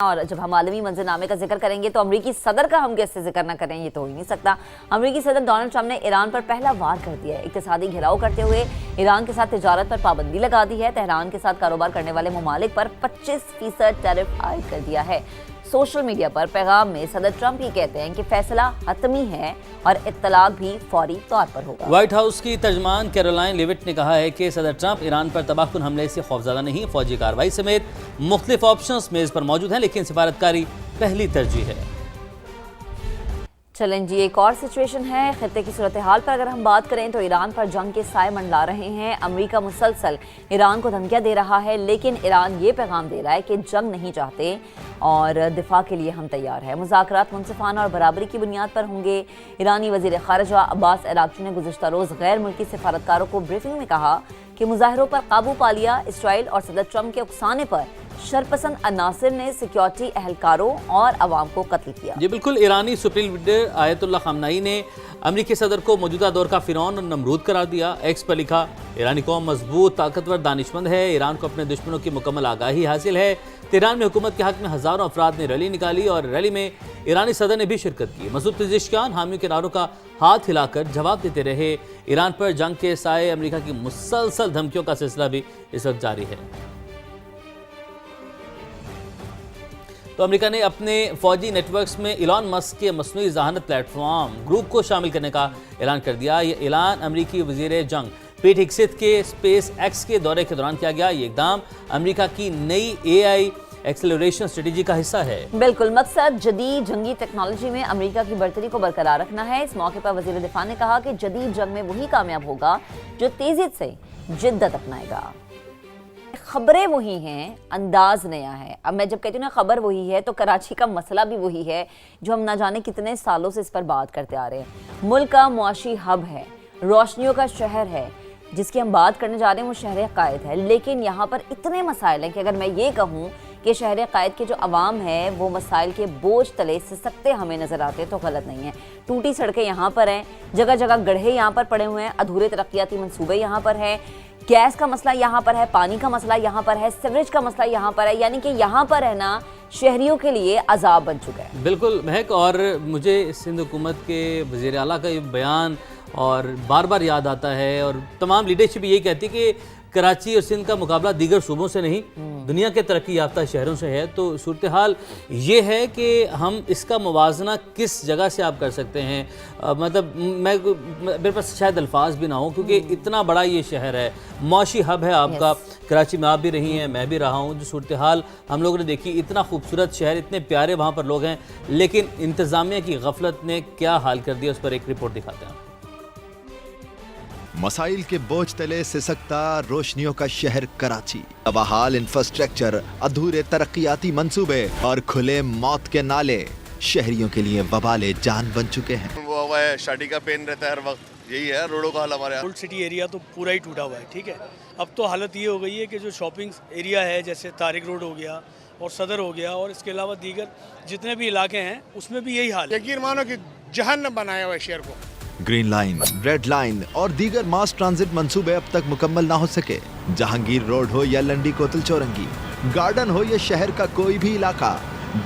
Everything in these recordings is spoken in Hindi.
और जब हम आलमी मंजरनामे का जिक्र करेंगे तो अमरीकी सदर का हम कैसे जिक्र ना करें, ये तो हो ही नहीं सकता। अमरीकी सदर डोनाल्ड ट्रंप ने ईरान पर पहला वार कर दिया है। इक्तिसादी घेराव करते हुए ईरान के साथ तिजारत पर पाबंदी लगा दी है। तेहरान के साथ कारोबार करने वाले ममालिक पर 25% टैरिफ आयद कर दिया है। सोशल मीडिया पर पैगाम में सदर ट्रंप ये कहते हैं कि फैसला हतमी है और इत्तलाक भी फौरी तौर पर होगा। व्हाइट हाउस की तर्जमान कैरोलाइन लेविट ने कहा है कि सदर ट्रंप ईरान पर तबाहकुन हमले से खौफजदा नहीं, फौजी कार्रवाई समेत मुख्तलिफ ऑप्शंस मेज पर मौजूद हैं, लेकिन सिफारतकारी पहली तरजीह है। चलें जी, एक और सिचुएशन है। खित्ते की सूरत हाल पर अगर हम बात करें तो ईरान पर जंग के साए मंडला रहे हैं। अमेरिका मुसलसल ईरान को धमकियां दे रहा है, लेकिन ईरान ये पैगाम दे रहा है कि जंग नहीं चाहते और दिफा के लिए हम तैयार हैं। मुज़ाकरात मुनसिफाना और बराबरी की बुनियाद पर होंगे। ईरानी वज़ीर ख़ारिजा अब्बास अराग़ची ने गुज़िश्ता रोज़ गैर मुल्की सिफारतकारों को ब्रीफिंग में कहा कि मुजाहिरों पर काबू पा लिया। इसराइल और सदर ट्रंप के उकसाने पर शरपसंद अनासिर ने सिक्योरिटी एहलकारों और अवाम को कत्ल किया। जी बिल्कुल, ईरानी सुप्रीम लीडर आयतुल्लाह खामनाई ने अमरीकी सदर को मौजूदा दौर का फिरौन और नमरूद करार दिया। एक्स पर लिखा, ईरानी कौम मजबूत, ताकतवर, दानिशमंद है। ईरान को अपने दुश्मनों की मुकम्मल आगाही हासिल है। तेहरान में हुकूमत के हक में हज़ारों अफराद ने रैली निकाली और रैली में ईरानी सदर ने भी शिरकत की। मसूद पेज़ेशकियान हामियों के नारों का हाथ हिलाकर जवाब देते रहे। ईरान पर जंग के साए अमरीका की मुसलसल धमकियों का सिलसिला भी इस वक्त जारी है। तो अमेरिका ने अपने फौजी नेटवर्क्स में इलॉन मस्क के मसनूई ज़हानत प्लेटफॉर्म ग्रुप को शामिल करने का ऐलान कर दिया। ये ऐलान अमेरिकी वज़ीर जंग पीट हेगसेथ के स्पेस एक्स के दौरे के दौरान किया गया। ये इक़दाम अमेरिका की नई AI एक्सेलरेशन स्ट्रेटेजी का हिस्सा है। बिल्कुल, मकसद जदीद जंगी टेक्नोलॉजी में अमेरिका की बढ़तरी को बरकरार रखना है। इस मौके पर वज़ीर दिफा ने कहा कि जदीद जंग में वही कामयाब होगा जो तेजी से जिद्दत अपनाएगा। खबरें वही हैं, अंदाज नया है। अब मैं जब कहती हूँ ना खबर वही है, तो कराची का मसला भी वही है जो हम ना जाने कितने सालों से इस पर बात करते आ रहे हैं। मुल्क का मुआशी हब है, रोशनियों का शहर है। जिसकी हम बात करने जा रहे हैं वो शहर कायद है, लेकिन यहाँ पर इतने मसाइल हैं कि अगर मैं ये कहूँ कि शहर कायद के जो अवाम है वो मसाइल के बोझ तले सिसकते हमें नजर आते तो गलत नहीं है। टूटी सड़कें यहाँ पर हैं, जगह जगह गड्ढे यहाँ पर पड़े हुए हैं, अधूरे तरक्याती मंसूबे यहाँ पर है, गैस का मसला यहाँ पर है, पानी का मसला यहाँ पर है, सीवरेज का मसला यहाँ पर है। यानी कि यहाँ पर रहना शहरियों के लिए अजाब बन चुका है। बिल्कुल महक, और मुझे सिंध हुकूमत के वज़ीर आला का ये बयान और बार बार याद आता है, और तमाम लीडरशिप यही कहती है कि कराची और सिंध का मुकाबला दीगर सूबों से नहीं, दुनिया के तरक्की याफ्ता शहरों से है। तो सूरत हाल ये है कि हम इसका मुवाजना किस जगह से आप कर सकते हैं। मतलब मेरे पास शायद अल्फाज भी ना हो, क्योंकि इतना बड़ा ये शहर है, मौशी हब है आपका। कराची में आप भी रही हैं, मैं भी रहा हूँ। जो सूरत हाल हम लोगों ने देखी, इतना खूबसूरत शहर, इतने प्यारे वहाँ पर लोग हैं, लेकिन इंतज़ामिया की गफलत ने क्या हाल कर दिया, उस पर एक रिपोर्ट दिखाते हैं। मसाइल के बोझ तले सिसकता रोशनियों का शहर कराची, बहाल इंफ्रास्ट्रक्चर, अधूरे तरक्याती मंसूबे और खुले मौत के नाले शहरियों के लिए वबाले जान बन चुके हैं। वो हुआ है, शादी का पेन रहता है हर वक्त, यही है रोडों का हाल हमारे यहाँ। ओल्ड सिटी एरिया तो पूरा ही टूटा हुआ है, ठीक है। अब तो हालत ये हो गई है कि जो शॉपिंग एरिया है, जैसे तारिक रोड हो गया और सदर हो गया, और इसके अलावा दीगर जितने भी इलाके हैं उसमें भी यही हाल है। यकीन मानो कि जहन्नम बनाया हुआ है शहर को। ग्रीन लाइन, रेड लाइन और दीगर मास ट्रांजिट मंसूबे अब तक मुकम्मल ना हो सके। जहांगीर रोड हो या लंडी कोतल चौरंगी, गार्डन हो या शहर का कोई भी इलाका,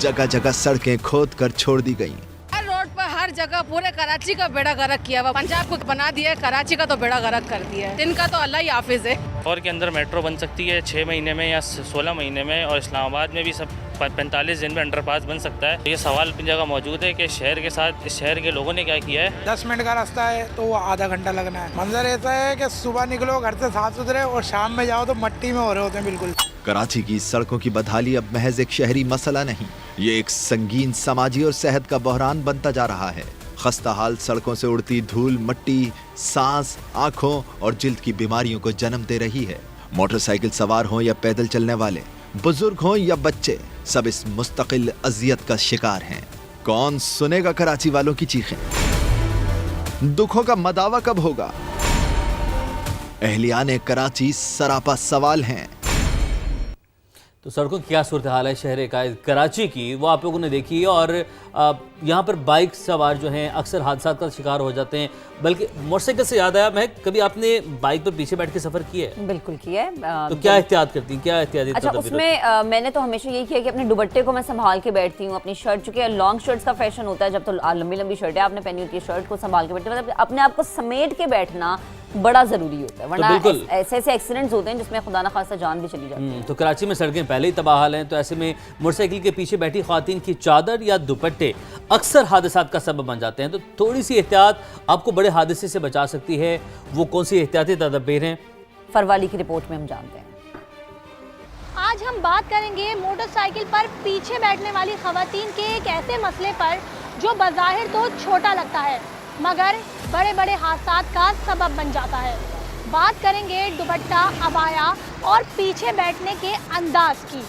जगह जगह सड़कें खोद कर छोड़ दी गयी। हर रोड पर हर जगह पूरे कराची का बेड़ा गर्क किया हुआ। पंजाब को बना दिया है, कराची का तो बेड़ा गर्क कर दिया है। इनका तो अल्लाह ही हाफिज है। और के अंदर मेट्रो बन सकती है 6 महीने में या 16 महीने में, और इस्लामाबाद में भी सब 45 दिन में अंडरपास बन सकता है। ये सवाल अपनी जगह मौजूद है कि शहर के साथ इस शहर के लोगों ने क्या किया है। 10 मिनट का रास्ता है तो वो आधा घंटा लगना है। मंजर ऐसा है कि सुबह निकलो घर से साफ सुथरे और शाम में जाओ तो मट्टी में हो रहे होते हैं। बिल्कुल, कराची की सड़कों की बदहाली अब महज एक शहरी मसला नहीं, ये एक संगीन समाजी और सेहत का बहरान बनता जा रहा है। खस्ता हाल सड़कों से उड़ती धूल, मट्टी, सांस, आंखों और जिल्द की बीमारियों को जन्म दे रही है। मोटरसाइकिल सवार हों या पैदल चलने वाले, बुजुर्ग हों या बच्चे, सब इस मुस्तकिल अजियत का शिकार हैं। कौन सुनेगा कराची वालों की चीखें? दुखों का मदावा कब होगा? अहलियाने कराची सरापा सवाल हैं। तो सड़कों की क्या सूरत हाल है शहर कराची की, वो आप लोगों ने देखी। और यहाँ पर बाइक सवार जो हैं अक्सर हादसा का शिकार हो जाते हैं। बल्कि मोटरसाइकिल से याद आया, मैं कभी आपने बाइक पर पीछे बैठ के सफ़र किया है? बिल्कुल किया है। तो क्या एहतियात करती हैं, क्या एहतियाती अच्छा, उसमें मैंने तो हमेशा यही किया कि अपने दुपट्टे को मैं संभाल के बैठती हूँ। अपनी शर्ट, चूंकि लॉन्ग शर्ट्स का फैशन होता है, जब तो लंबी लंबी शर्टें आपने पहनी होती है, शर्ट को संभाल के बैठते हैं, मतलब अपने आप को समेट के बैठना बड़ा जरूरी होता है, वरना ऐसे ऐसे एक्सीडेंट्स होते हैं जिसमें खुदा ना खास्ता जान भी चली जाती है। तो कराची में सड़कें पहले ही तबाहाल हैं, तो ऐसे में मोटरसाइकिल के पीछे बैठी ख्वातीन की चादर या दुपट्टे अक्सर हादसात का सबब बन जाते हैं। तो थोड़ी सी एहतियात आपको बड़े हादसे से बचा सकती है। वो कौन सी एहतियाती तदबीर हैं, फरवाली की रिपोर्ट में हम जानते हैं। आज हम बात करेंगे मोटरसाइकिल पर पीछे बैठने वाली खवातीन के एक ऐसे मसले पर जो बज़ाहिर तो छोटा लगता है मगर बड़े बड़े हादसात का सबब बन जाता है। बात करेंगे दुपट्टा, अबाया और पीछे बैठने के अंदाज की।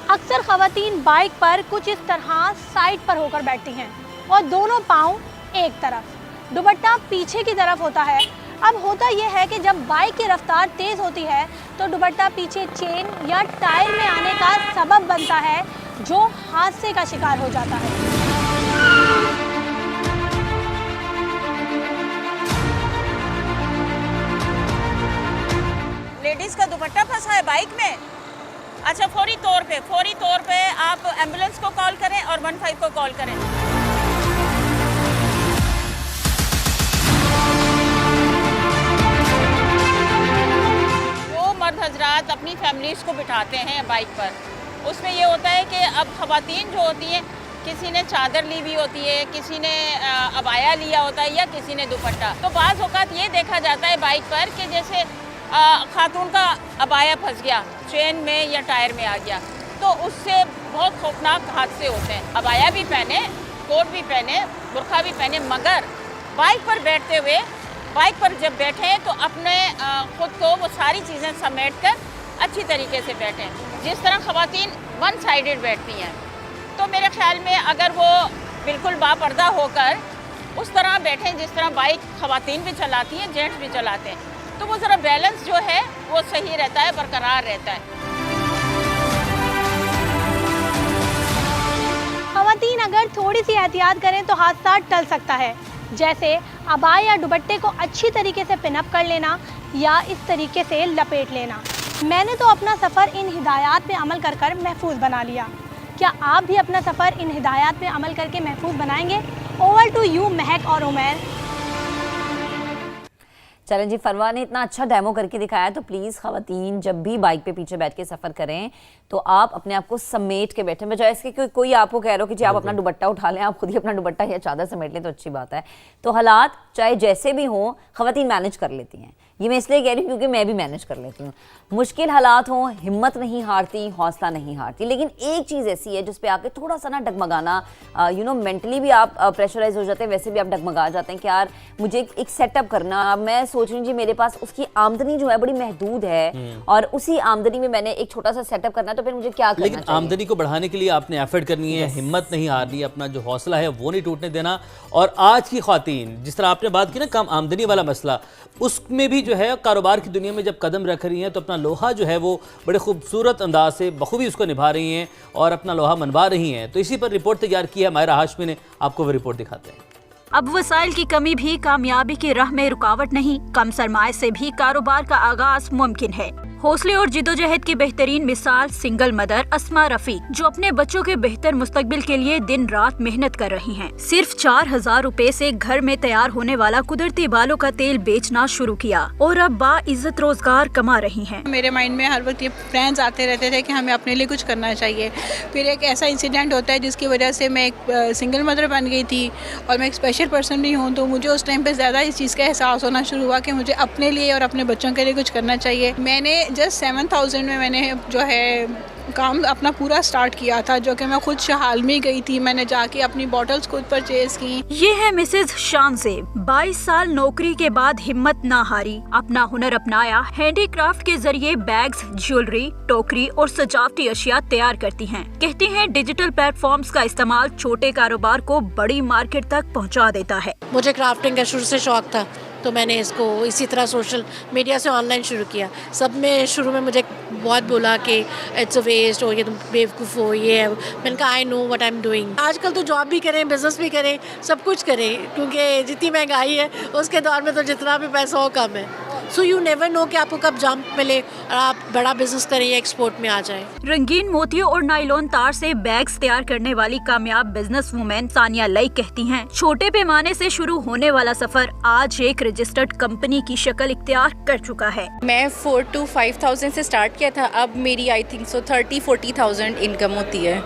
अक्सर खवातीन बाइक पर कुछ इस तरह साइड पर होकर बैठती हैं और दोनों पाँव एक तरफ, दुपट्टा पीछे की तरफ होता है। अब होता यह है कि जब बाइक की रफ्तार तेज़ होती है तो दुपट्टा पीछे चेन या टायर में आने का सबब बनता है, जो हादसे का शिकार हो जाता है। लेडीज़ का दुपट्टा फंसा है बाइक में। अच्छा, फौरी तौर पे आप एम्बुलेंस को कॉल करें और 15 को कॉल करें। वो मर्द हजरात अपनी फैमिलीज़ को बिठाते हैं बाइक पर, उसमें ये होता है कि अब खवातीन जो होती हैं, किसी ने चादर ली हुई होती है, किसी ने अबाया लिया होता है या किसी ने दुपट्टा। तो बाज़ औक़ात ये देखा जाता है बाइक पर कि जैसे खातून का अबाया फंस गया, चेन में या टायर में आ गया, तो उससे बहुत खौफनाक हादसे होते हैं। अबाया भी पहने, कोट भी पहने, बुर्का भी पहने, मगर बाइक पर बैठते हुए, बाइक पर जब बैठें तो अपने ख़ुद को वो सारी चीज़ें समेट कर अच्छी तरीके से बैठें। जिस तरह ख़वातीन वन साइडेड बैठती हैं, तो मेरे ख्याल में अगर वो बिल्कुल बापर्दा होकर उस तरह बैठें जिस तरह बाइक ख़वातीन भी चलाती हैं, जेंट्स भी चलाते हैं, तो वो ज़रा बैलेंस जो है वो सही रहता है, बरकरार रहता है। खवातीन अगर थोड़ी सी एहतियात करें तो हादसा टल सकता है, जैसे अबाया या दुपट्टे को अच्छी तरीके से पिनअप कर लेना या इस तरीके से लपेट लेना। मैंने तो अपना सफ़र इन हिदायत पे अमल कर कर महफूज बना लिया। क्या आप भी अपना सफ़र इन हिदायत पे अमल करके महफूज बनाएंगे? ओवर टू यू महक और उमैर। चलें जी, फरवा ने इतना अच्छा डेमो करके दिखाया, तो प्लीज़ खवातीन जब भी बाइक पे पीछे बैठ के सफ़र करें तो आप अपने आप को समेट के बैठें, बजाय इसके कोई आपको कह रहा हो कि जी आप अपना दुपट्टा उठा लें, आप खुद ही अपना दुपट्टा या चादर समेट लें तो अच्छी बात है। तो हालात चाहे जैसे भी हों, खवातीन मैनेज कर लेती हैं। ये मैं इसलिए कह रही हूँ क्योंकि मैं भी मैनेज कर लेती हूँ। मुश्किल हालात हों, हिम्मत नहीं हारती, हौसला नहीं हारती। लेकिन एक चीज़ ऐसी है जिस पे आके थोड़ा सा ना डगमगाना, मेंटली भी आप प्रेशराइज हो जाते हैं, वैसे भी आप डगमगा जाते हैं कि यार मुझे एक सेटअप करना। अब मैं सोच रही हूँ जी मेरे पास उसकी आमदनी जो है बड़ी महदूद है और उसी आमदनी में मैंने एक छोटा सा सेटअप करना है, तो फिर मुझे क्या करना चाहिए? लेकिन आमदनी को बढ़ाने के लिए आपने एफर्ट करनी है, हिम्मत नहीं हारनी, अपना जो हौसला है वो नहीं टूटने देना। और आज की ख्वातीन, जिस तरह आपने बात की ना कम आमदनी वाला मसला, उसमें भी जो है कारोबार की दुनिया में जब कदम रख रही हैं तो अपना लोहा जो है वो बड़े खूबसूरत अंदाज से बखूबी उसको निभा रही हैं और अपना लोहा मनवा रही हैं। तो इसी पर रिपोर्ट तैयार की है मायरा हाशमी ने, आपको वो रिपोर्ट दिखाते हैं। अब वसाइल की कमी भी कामयाबी की राह में रुकावट नहीं, कम सरमाए से भी कारोबार का आगाज मुमकिन है। हौसले और जिद्दोजहद की बेहतरीन मिसाल सिंगल मदर अस्मा रफीक, जो अपने बच्चों के बेहतर मुस्तकबिल के लिए दिन रात मेहनत कर रही हैं। सिर्फ 4000 रुपए से घर में तैयार होने वाला कुदरती बालों का तेल बेचना शुरू किया और अब बाइज्जत रोजगार कमा रही हैं। मेरे माइंड में हर वक्त ये प्लान्स आते रहते थे कि हमें अपने लिए कुछ करना चाहिए। फिर एक ऐसा इंसिडेंट होता है जिसकी वजह से मैं एक सिंगल मदर बन गई थी और मैं एक स्पेशल पर्सन भी हूँ, तो मुझे उस टाइम पे ज़्यादा इस चीज़ का एहसास होना शुरू हुआ कि मुझे अपने लिए और अपने बच्चों के लिए कुछ करना चाहिए। मैंने जस्ट 7000 में मैंने जो है काम अपना पूरा स्टार्ट किया था, जो कि मैं खुद शहाल में गई थी, मैंने जाके अपनी बॉटल्स खुद परचेज की। ये है मिसेज शामज़े, 22 साल नौकरी के बाद हिम्मत ना हारी, अपना हुनर अपनाया, हैंडीक्राफ्ट के जरिए बैग्स, ज्वेलरी, टोकरी और सजावटी अशिया तैयार करती हैं। कहती हैं डिजिटल प्लेटफॉर्म्स का इस्तेमाल छोटे कारोबार को बड़ी मार्केट तक पहुंचा देता है। मुझे क्राफ्टिंग का शुरू से शौक था, तो मैंने इसको इसी तरह सोशल मीडिया से ऑनलाइन शुरू किया। सब में शुरू में मुझे बहुत बोला कि इट्स अ वेस्ट, और ये तुम बेवकूफ़ हो, ये है। मैंने कहा I know what I am doing. आजकल तो जॉब भी करें, बिजनेस भी करें, सब कुछ करें, क्योंकि जितनी महंगाई है उसके दौर में तो जितना भी पैसा हो कम है। सो यू नेवर नो कि आपको कब जंप मिले और आप बड़ा बिजनेस करें या एक्सपोर्ट में आ जाए। रंगीन मोतियों और नायलॉन तार से बैग्स तैयार करने वाली कामयाब बिजनेस वुमेन सानिया लई कहती हैं, छोटे पैमाने से शुरू होने वाला सफर आज एक रजिस्टर्ड कंपनी की शक्ल इख्तियार कर चुका है। मैं 4 to 5,000 से स्टार्ट किया था, अब मेरी आई थिंक 30-40,000 इनकम होती है।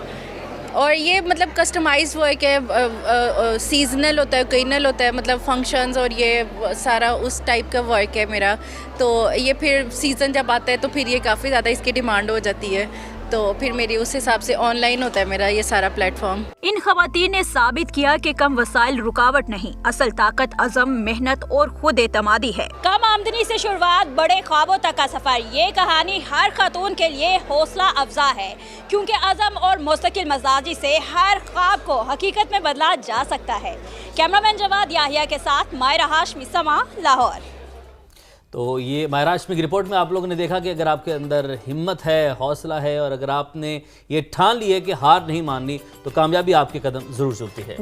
और ये मतलब कस्टमाइज वर्क है, सीजनल होता है, ओकेजनल होता है, मतलब फंक्शंस, और ये सारा उस टाइप का वर्क है मेरा। तो ये फिर सीज़न जब आता है तो फिर ये काफ़ी ज़्यादा इसकी डिमांड हो जाती है, तो फिर मेरी उस हिसाब से ऑनलाइन होता है मेरा ये सारा प्लेटफॉर्म। इन खवातीन ने साबित किया कि कम वसाइल रुकावट नहीं, असल ताकत अज़म, मेहनत और खुद एतमादी है। कम आमदनी से शुरुआत, बड़े ख्वाबों तक का सफर, ये कहानी हर खातून के लिए हौसला अफजा है, क्योंकि अज़म और मुस्तकिल मजाजी से हर ख्वाब को हकीकत में बदला जा सकता है। कैमरामैन जवाद याहिया के साथ मायरा हाशमी, समा, लाहौर। तो ये मायरा हाशमी की रिपोर्ट में आप लोगों ने देखा कि अगर आपके अंदर हिम्मत है, हौसला है, और अगर आपने ये ठान ली है कि हार नहीं माननी, तो कामयाबी आपके कदम ज़रूर चलती है।